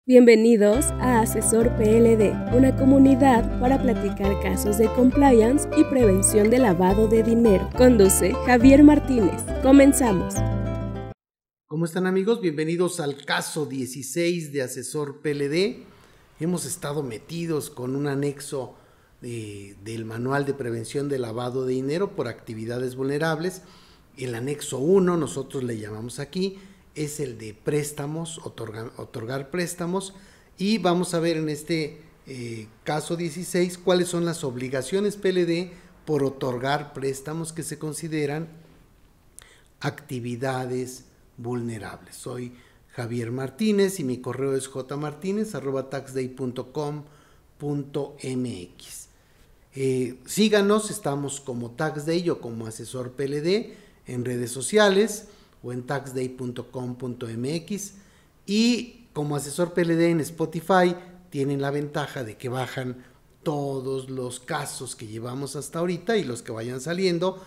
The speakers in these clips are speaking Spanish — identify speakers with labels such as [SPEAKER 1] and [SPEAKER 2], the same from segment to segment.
[SPEAKER 1] Bienvenidos a Asesor PLD, una comunidad para platicar casos de compliance y prevención de lavado de dinero. Conduce Javier Martínez. Comenzamos.
[SPEAKER 2] ¿Cómo están, amigos? Bienvenidos al caso 16 de Asesor PLD. Hemos estado metidos con un anexo del Manual de Prevención de Lavado de Dinero por Actividades Vulnerables. El anexo 1, nosotros le llamamos aquí, es el de préstamos, otorgar préstamos, y vamos a ver en este caso 16 cuáles son las obligaciones PLD por otorgar préstamos que se consideran actividades vulnerables. Soy Javier Martínez y mi correo es jmartinez@taxday.com.mx. Síganos, estamos como TaxDay o como Asesor PLD en redes sociales o en taxday.com.mx, y como Asesor PLD en Spotify tienen la ventaja de que bajan todos los casos que llevamos hasta ahorita y los que vayan saliendo,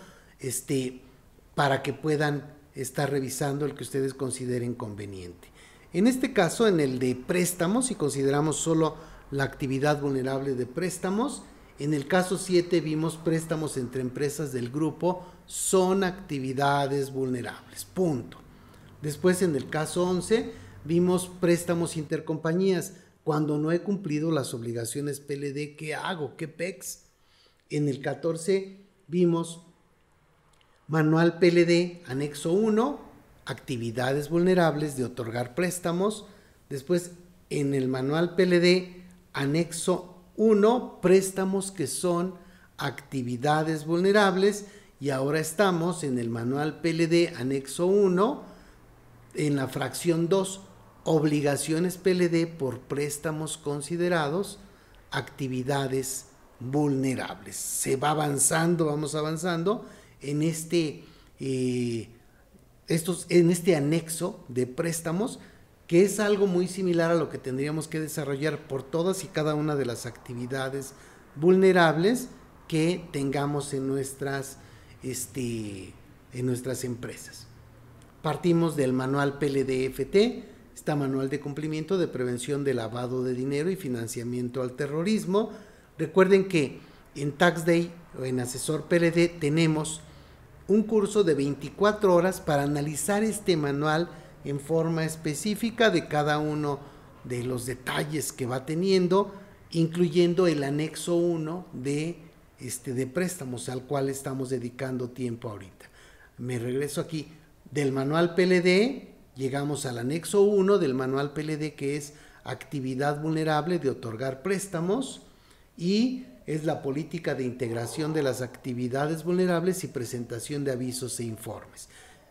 [SPEAKER 2] para que puedan estar revisando el que ustedes consideren conveniente. En este caso, en el de préstamos, si consideramos solo la actividad vulnerable de préstamos, en el caso 7 vimos préstamos entre empresas del grupo son actividades vulnerables, punto. Después, en el caso 11 vimos préstamos intercompañías, cuando no he cumplido las obligaciones PLD, ¿qué hago? ¿Qué pex? En el 14 vimos Manual PLD, anexo 1, actividades vulnerables de otorgar préstamos. Después, en el Manual PLD, anexo 1, préstamos que son actividades vulnerables. Y ahora estamos en el Manual PLD, anexo 1, en la fracción 2, obligaciones PLD por préstamos considerados actividades vulnerables. Se va avanzando, vamos avanzando en este anexo de préstamos, que es algo muy similar a lo que tendríamos que desarrollar por todas y cada una de las actividades vulnerables que tengamos en nuestras empresas. Partimos del Manual PLD-FT, está Manual de Cumplimiento de Prevención de Lavado de Dinero y Financiamiento al Terrorismo. Recuerden que en TaxDay o en Asesor PLD tenemos un curso de 24 horas para analizar este manual en forma específica de cada uno de los detalles que va teniendo, incluyendo el anexo 1 de préstamos, al cual estamos dedicando tiempo ahorita. Me regreso aquí del Manual PLD, llegamos al anexo 1 del Manual PLD, que es actividad vulnerable de otorgar préstamos, y es la política de integración de las actividades vulnerables y presentación de avisos e informes.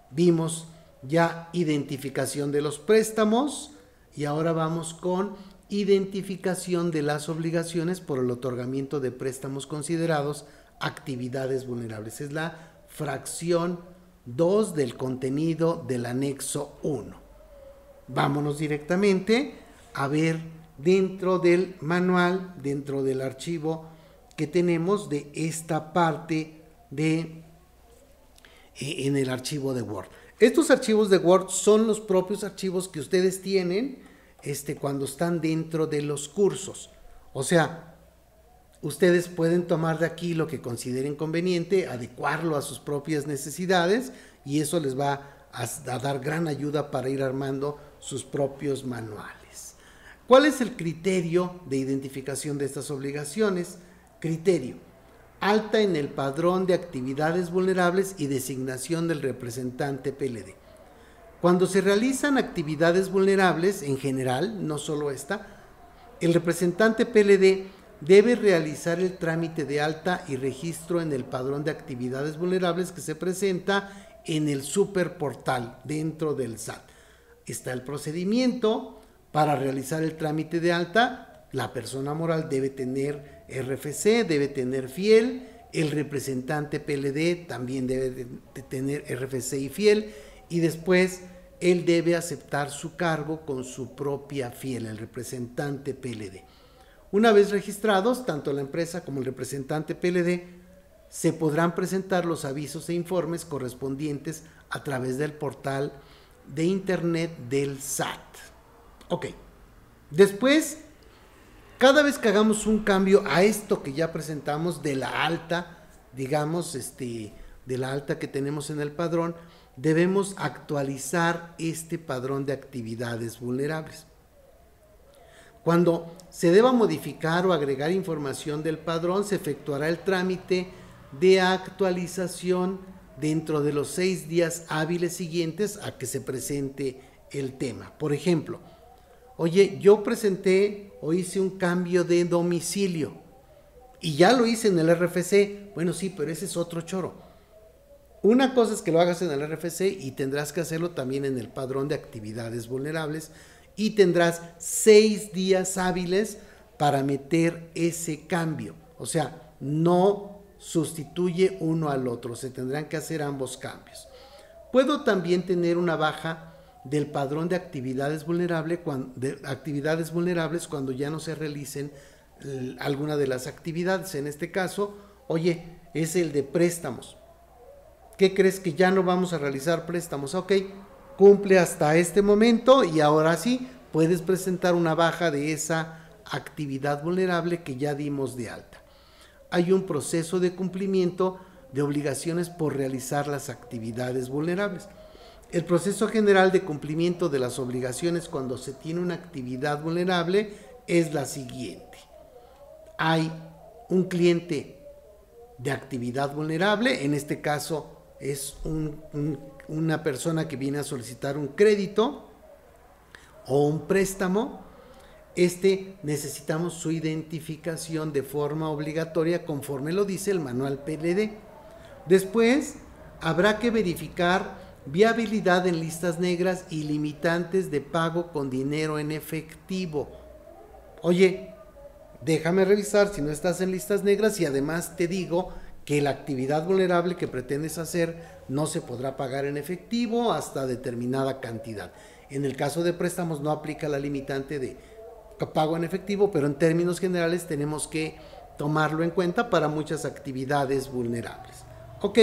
[SPEAKER 2] Vimos ya identificación de los préstamos y ahora vamos con identificación de las obligaciones por el otorgamiento de préstamos considerados actividades vulnerables. Es la fracción 2 del contenido del anexo 1. Vámonos directamente a ver dentro del manual, dentro del archivo que tenemos de esta parte en el archivo de Word. Estos archivos de Word son los propios archivos que ustedes tienen cuando están dentro de los cursos. O sea, ustedes pueden tomar de aquí lo que consideren conveniente, adecuarlo a sus propias necesidades, y eso les va a dar gran ayuda para ir armando sus propios manuales. ¿Cuál es el criterio de identificación de estas obligaciones? Criterio: alta en el padrón de actividades vulnerables y designación del representante PLD. Cuando se realizan actividades vulnerables en general, no solo esta, el representante PLD debe realizar el trámite de alta y registro en el padrón de actividades vulnerables que se presenta en el superportal dentro del SAT. Está el procedimiento para realizar el trámite de alta. La persona moral debe tener RFC, debe tener FIEL, el representante PLD también debe de tener RFC y FIEL, y después él debe aceptar su cargo con su propia FIEL, el representante PLD. Una vez registrados, tanto la empresa como el representante PLD, se podrán presentar los avisos e informes correspondientes a través del portal de internet del SAT. Ok, Después, cada vez que hagamos un cambio a esto que ya presentamos de la alta, digamos, de la alta que tenemos en el padrón, debemos actualizar este padrón de actividades vulnerables. Cuando se deba modificar o agregar información del padrón, se efectuará el trámite de actualización dentro de los 6 días hábiles siguientes a que se presente el tema. Por ejemplo, oye, yo presenté o hice un cambio de domicilio y ya lo hice en el RFC. Bueno, sí, pero ese es otro choro. Una cosa es que lo hagas en el RFC y tendrás que hacerlo también en el padrón de actividades vulnerables y tendrás 6 días hábiles para meter ese cambio. O sea, no sustituye uno al otro, se tendrán que hacer ambos cambios. Puedo también tener una baja del padrón de actividades vulnerables cuando ya no se realicen alguna de las actividades. En este caso, oye, es el de préstamos. ¿Qué crees que ya no vamos a realizar préstamos? Ok, cumple hasta este momento y ahora sí puedes presentar una baja de esa actividad vulnerable que ya dimos de alta. Hay un proceso de cumplimiento de obligaciones por realizar las actividades vulnerables. El proceso general de cumplimiento de las obligaciones cuando se tiene una actividad vulnerable es la siguiente. Hay un cliente de actividad vulnerable, en este caso es una persona que viene a solicitar un crédito o un préstamo. Necesitamos su identificación de forma obligatoria conforme lo dice el manual PLD. Después habrá que verificar viabilidad en listas negras y limitantes de pago con dinero en efectivo. Oye, déjame revisar si no estás en listas negras y además te digo que la actividad vulnerable que pretendes hacer no se podrá pagar en efectivo hasta determinada cantidad. En el caso de préstamos no aplica la limitante de pago en efectivo, pero en términos generales tenemos que tomarlo en cuenta para muchas actividades vulnerables. Ok,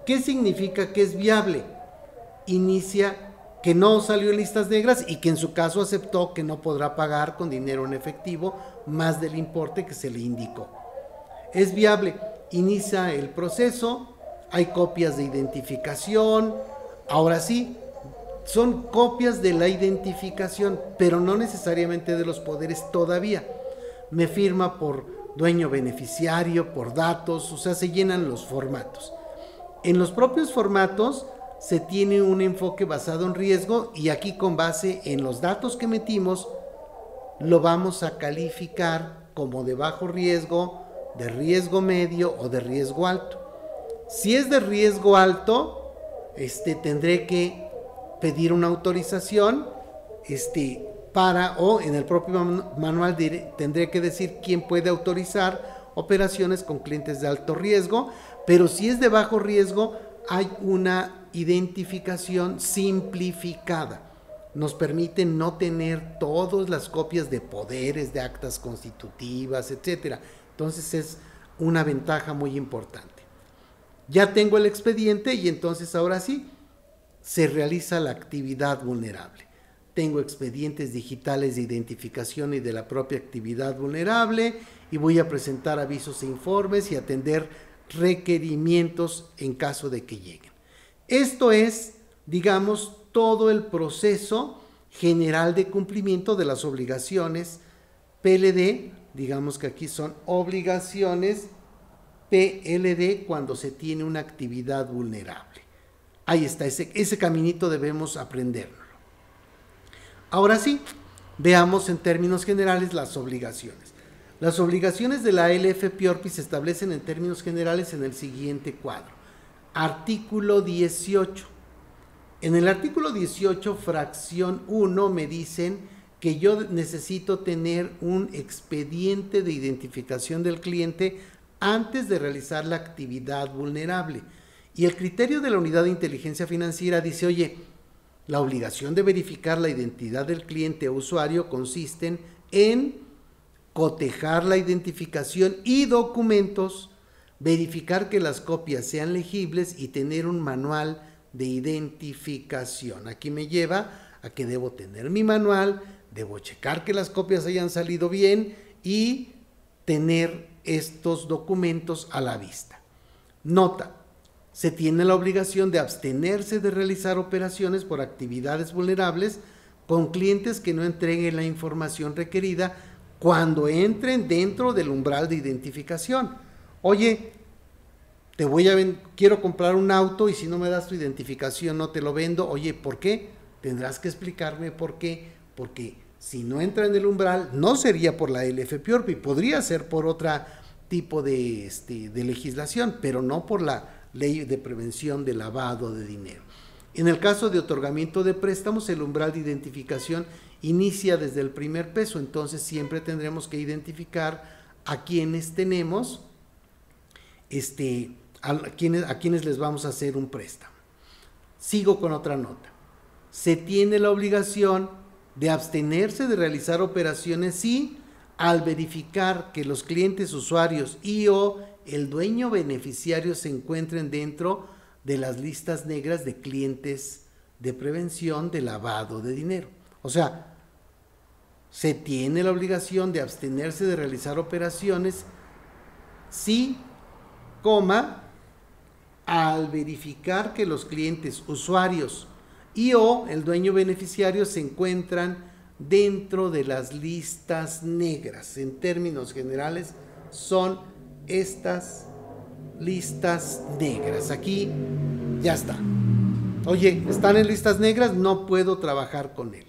[SPEAKER 2] ¿qué significa que es viable? Inicia que no salió en listas negras y que en su caso aceptó que no podrá pagar con dinero en efectivo más del importe que se le indicó. Es viable, inicia el proceso, hay copias de identificación, ahora sí, son copias de la identificación, pero no necesariamente de los poderes todavía. Me firma por dueño beneficiario, por datos, o sea, se llenan los formatos. En los propios formatos se tiene un enfoque basado en riesgo y aquí con base en los datos que metimos lo vamos a calificar como de bajo riesgo, de riesgo medio o de riesgo alto. Si es de riesgo alto, tendré que pedir una autorización o en el propio manual tendré que decir quién puede autorizar operaciones con clientes de alto riesgo, pero si es de bajo riesgo hay una identificación simplificada. Nos permite no tener todas las copias de poderes, de actas constitutivas, etcétera. Entonces es una ventaja muy importante. Ya tengo el expediente y entonces ahora sí se realiza la actividad vulnerable. Tengo expedientes digitales de identificación y de la propia actividad vulnerable y voy a presentar avisos e informes y atender requerimientos en caso de que lleguen. Esto es, digamos, todo el proceso general de cumplimiento de las obligaciones PLD, digamos que aquí son obligaciones PLD cuando se tiene una actividad vulnerable. Ahí está, ese caminito debemos aprenderlo. Ahora sí, veamos en términos generales las obligaciones. Las obligaciones de la LFPORPI se establecen en términos generales en el siguiente cuadro. Artículo 18. En el artículo 18, fracción 1, me dicen que yo necesito tener un expediente de identificación del cliente antes de realizar la actividad vulnerable. Y el criterio de la Unidad de Inteligencia Financiera dice, oye, la obligación de verificar la identidad del cliente o usuario consiste en cotejar la identificación y documentos, verificar que las copias sean legibles y tener un manual de identificación. Aquí me lleva a que debo tener mi manual, debo checar que las copias hayan salido bien y tener estos documentos a la vista. Nota: se tiene la obligación de abstenerse de realizar operaciones por actividades vulnerables con clientes que no entreguen la información requerida cuando entren dentro del umbral de identificación. Oye, quiero comprar un auto y si no me das tu identificación no te lo vendo. Oye, ¿por qué? Tendrás que explicarme por qué. Porque si no entra en el umbral, no sería por la LFPORPI, podría ser por otro tipo de legislación, pero no por la Ley de Prevención del Lavado de Dinero. En el caso de otorgamiento de préstamos, el umbral de identificación inicia desde el primer peso, entonces siempre tendremos que identificar a quienes tenemos, a quienes les vamos a hacer un préstamo. Sigo con otra nota. Se tiene la obligación de abstenerse de realizar operaciones si, al verificar que los clientes usuarios y o el dueño beneficiario se encuentren dentro de las listas negras de clientes de prevención de lavado de dinero. O sea, se tiene la obligación de abstenerse de realizar operaciones si, al verificar que los clientes usuarios y o el dueño beneficiario se encuentran dentro de las listas negras. En términos generales, son estas listas negras. Aquí ya está. Oye, están en listas negras, no puedo trabajar con él.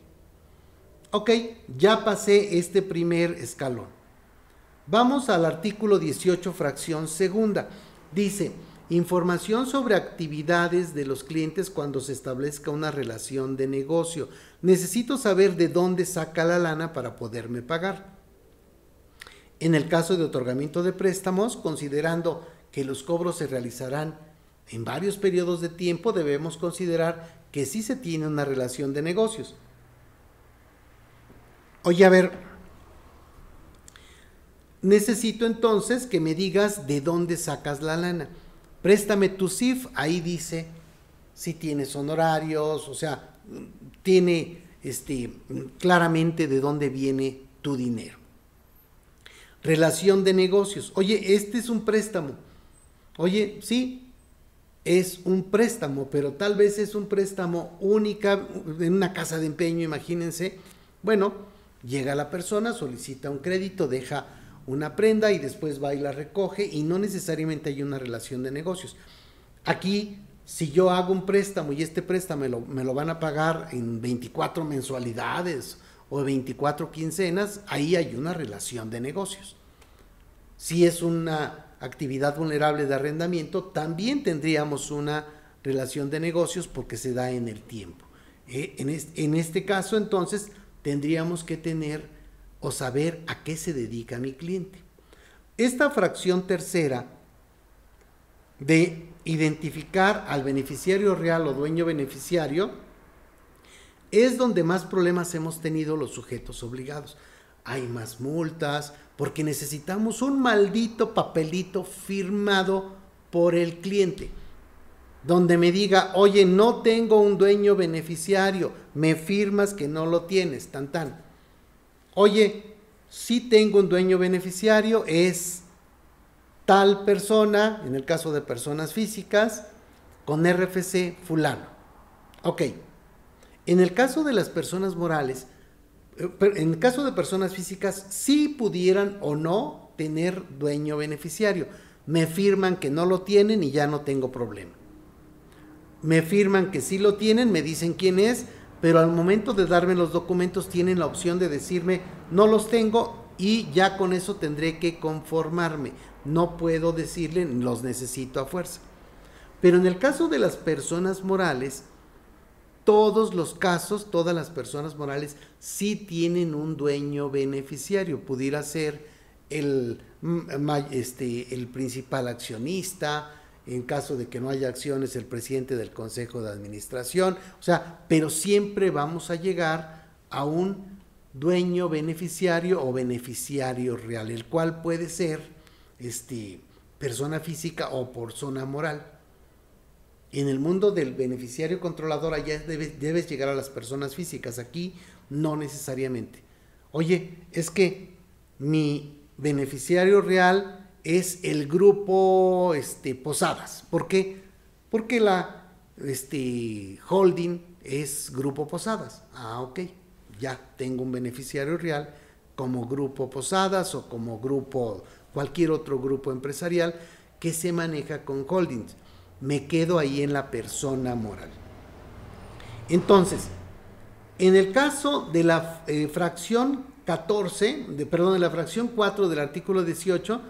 [SPEAKER 2] Ok, ya pasé este primer escalón. Vamos al artículo 18, fracción segunda. Dice: información sobre actividades de los clientes cuando se establezca una relación de negocio. Necesito saber de dónde saca la lana para poderme pagar. En el caso de otorgamiento de préstamos, considerando que los cobros se realizarán en varios periodos de tiempo, debemos considerar que sí se tiene una relación de negocios. Oye, a ver, necesito entonces que me digas de dónde sacas la lana. Préstame tu CIF, ahí dice si tienes honorarios, o sea, tiene claramente de dónde viene tu dinero. Relación de negocios. Oye, este es un préstamo. Oye, sí, es un préstamo, pero tal vez es un préstamo única en una casa de empeño, imagínense. Bueno, llega la persona, solicita un crédito, deja una prenda y después va y la recoge y no necesariamente hay una relación de negocios. Aquí, si yo hago un préstamo y este préstamo me lo van a pagar en 24 mensualidades o 24 quincenas, ahí hay una relación de negocios. Si es una actividad vulnerable de arrendamiento, también tendríamos una relación de negocios porque se da en el tiempo. En este caso, entonces, tendríamos que tener o saber a qué se dedica mi cliente. Esta fracción tercera de identificar al beneficiario real o dueño beneficiario es donde más problemas hemos tenido los sujetos obligados. Hay más multas porque necesitamos un maldito papelito firmado por el cliente donde me diga: oye, no tengo un dueño beneficiario, me firmas que no lo tienes, tan tan. Oye, sí tengo un dueño beneficiario, es tal persona, en el caso de personas físicas, con RFC fulano. Ok, en el caso de las personas morales, en el caso de personas físicas, sí pudieran o no tener dueño beneficiario. Me firman que no lo tienen y ya no tengo problema. Me firman que sí lo tienen, me dicen quién es, pero al momento de darme los documentos tienen la opción de decirme no los tengo y ya con eso tendré que conformarme. No puedo decirle los necesito a fuerza. Pero en el caso de las personas morales, todos los casos, todas las personas morales sí tienen un dueño beneficiario. Pudiera ser el principal accionista, en caso de que no haya acciones, el presidente del consejo de administración, o sea, pero siempre vamos a llegar a un dueño beneficiario o beneficiario real, el cual puede ser persona física o persona moral. En el mundo del beneficiario controlador allá debes llegar a las personas físicas. Aquí No necesariamente. Oye, es que mi beneficiario real es el grupo Posadas. ¿Por qué? Porque la holding es Grupo Posadas. Ah, ok. Ya tengo un beneficiario real como Grupo Posadas o como grupo, cualquier otro grupo empresarial que se maneja con holdings. Me quedo ahí en la persona moral. Entonces, en el caso de la fracción 4 del artículo 18,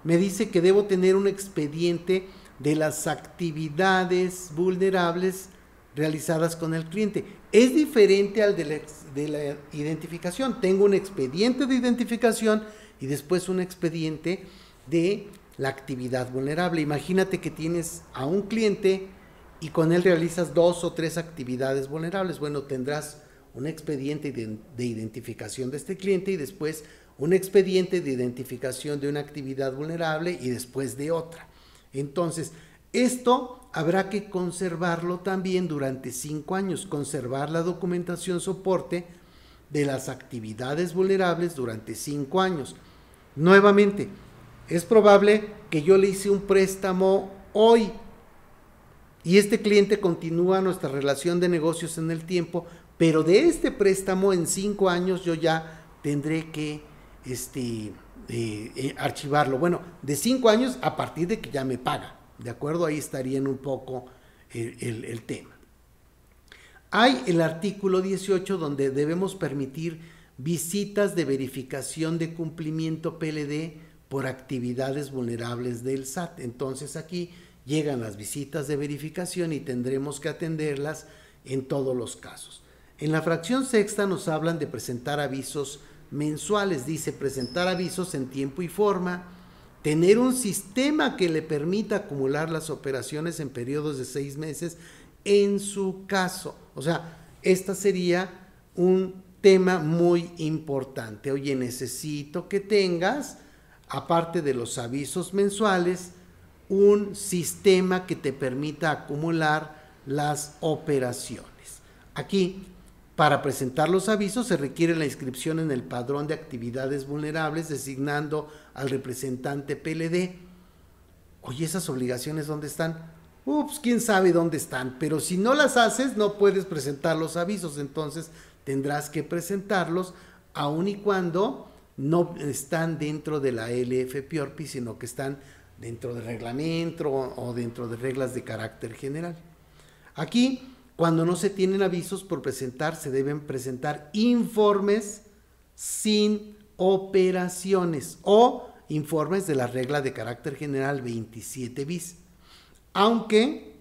[SPEAKER 2] me dice que debo tener un expediente de las actividades vulnerables realizadas con el cliente. Es diferente al de la identificación. Tengo un expediente de identificación y después un expediente de la actividad vulnerable. Imagínate que tienes a un cliente y con él realizas 2 o 3 actividades vulnerables. Bueno, tendrás un expediente de identificación de este cliente y después un expediente de identificación de una actividad vulnerable y después de otra. Entonces, esto habrá que conservarlo también durante 5 años, conservar la documentación soporte de las actividades vulnerables durante 5 años. Nuevamente, es probable que yo le hice un préstamo hoy y este cliente continúa nuestra relación de negocios en el tiempo, pero de este préstamo en 5 años yo ya tendré que archivarlo. Bueno, de 5 años a partir de que ya me paga, ¿de acuerdo? Ahí estaría en un poco el tema. Hay el artículo 18 donde debemos permitir visitas de verificación de cumplimiento PLD por actividades vulnerables del SAT. Entonces aquí llegan las visitas de verificación y tendremos que atenderlas en todos los casos. En la fracción sexta nos hablan de presentar avisos mensuales. Dice presentar avisos en tiempo y forma, tener un sistema que le permita acumular las operaciones en periodos de 6 meses en su caso. O sea, esta sería un tema muy importante. Oye, necesito que tengas, aparte de los avisos mensuales, un sistema que te permita acumular las operaciones. Aquí, para presentar los avisos, se requiere la inscripción en el padrón de actividades vulnerables, designando al representante PLD. Oye, ¿esas obligaciones dónde están? Ups, quién sabe dónde están, pero si no las haces, no puedes presentar los avisos, entonces tendrás que presentarlos, aun y cuando no están dentro de la LFPORPI, sino que están dentro del reglamento o dentro de reglas de carácter general. Aquí, cuando no se tienen avisos por presentar, se deben presentar informes sin operaciones o informes de la regla de carácter general 27 bis, aunque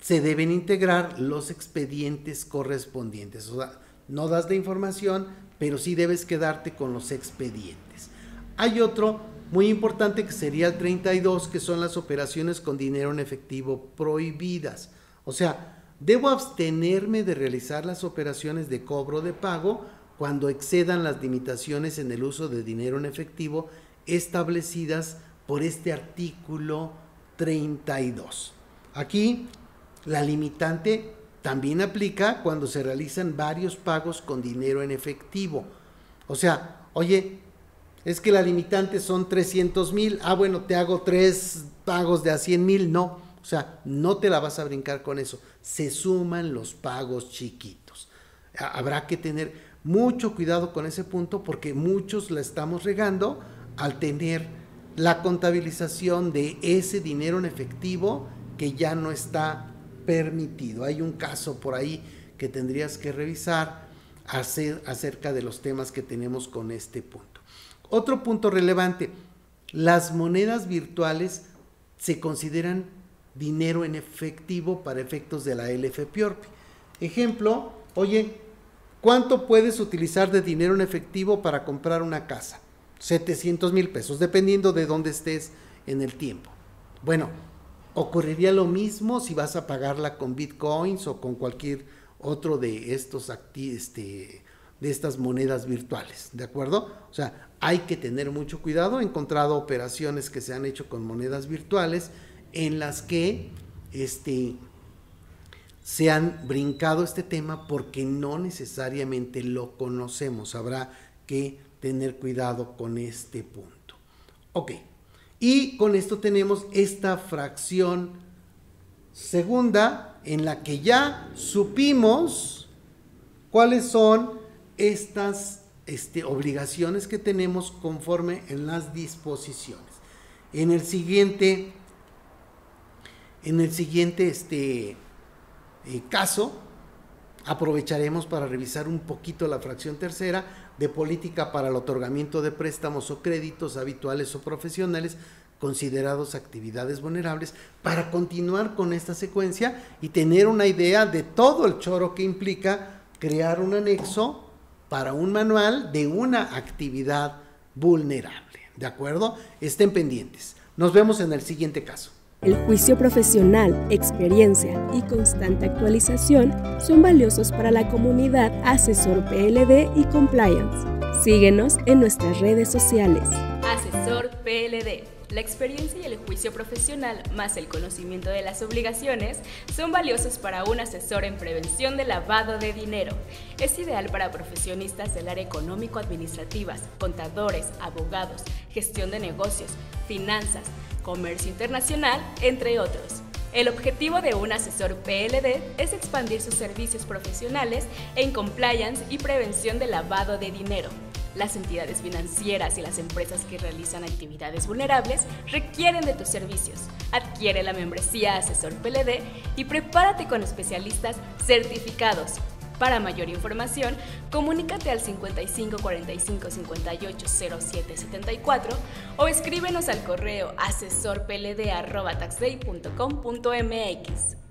[SPEAKER 2] se deben integrar los expedientes correspondientes. O sea, no das la información, pero sí debes quedarte con los expedientes. Hay otro muy importante que sería el 32, que son las operaciones con dinero en efectivo prohibidas. O sea, debo abstenerme de realizar las operaciones de cobro de pago cuando excedan las limitaciones en el uso de dinero en efectivo establecidas por este artículo 32. Aquí la limitante también aplica cuando se realizan varios pagos con dinero en efectivo. O sea, oye, es que la limitante son 300,000, bueno, te hago 3 pagos de a 100,000, no. O sea, no te la vas a brincar con eso. Se suman los pagos chiquitos. Habrá que tener mucho cuidado con ese punto porque muchos la estamos regando al tener la contabilización de ese dinero en efectivo que ya no está permitido. Hay un caso por ahí que tendrías que revisar acerca de los temas que tenemos con este punto. Otro punto relevante, las monedas virtuales se consideran dinero en efectivo para efectos de la LFPORPI. Ejemplo, oye, ¿cuánto puedes utilizar de dinero en efectivo para comprar una casa? 700,000 pesos, dependiendo de dónde estés en el tiempo. Bueno, ocurriría lo mismo si vas a pagarla con bitcoins o con cualquier otro de estos de estas monedas virtuales, ¿de acuerdo? O sea, hay que tener mucho cuidado. He encontrado operaciones que se han hecho con monedas virtuales en las que se han brincado este tema porque no necesariamente lo conocemos. Habrá que tener cuidado con este punto. Ok, y con esto tenemos esta fracción segunda en la que ya supimos cuáles son estas obligaciones que tenemos conforme en las disposiciones. En el siguiente caso aprovecharemos para revisar un poquito la fracción tercera de política para el otorgamiento de préstamos o créditos habituales o profesionales considerados actividades vulnerables, para continuar con esta secuencia y tener una idea de todo el choro que implica crear un anexo para un manual de una actividad vulnerable. ¿De acuerdo? Estén pendientes. Nos vemos en el siguiente caso.
[SPEAKER 1] El juicio profesional, experiencia y constante actualización son valiosos para la comunidad Asesor PLD y Compliance. Síguenos en nuestras redes sociales.
[SPEAKER 3] Asesor PLD. La experiencia y el juicio profesional, más el conocimiento de las obligaciones, son valiosos para un asesor en prevención de lavado de dinero. Es ideal para profesionistas del área económico-administrativas, contadores, abogados, gestión de negocios, finanzas, comercio internacional, entre otros. El objetivo de un asesor PLD es expandir sus servicios profesionales en compliance y prevención de lavado de dinero. Las entidades financieras y las empresas que realizan actividades vulnerables requieren de tus servicios. Adquiere la membresía Asesor PLD y prepárate con especialistas certificados. Para mayor información, comunícate al 55 45 58 07 74 o escríbenos al correo asesorpld@taxday.com.mx.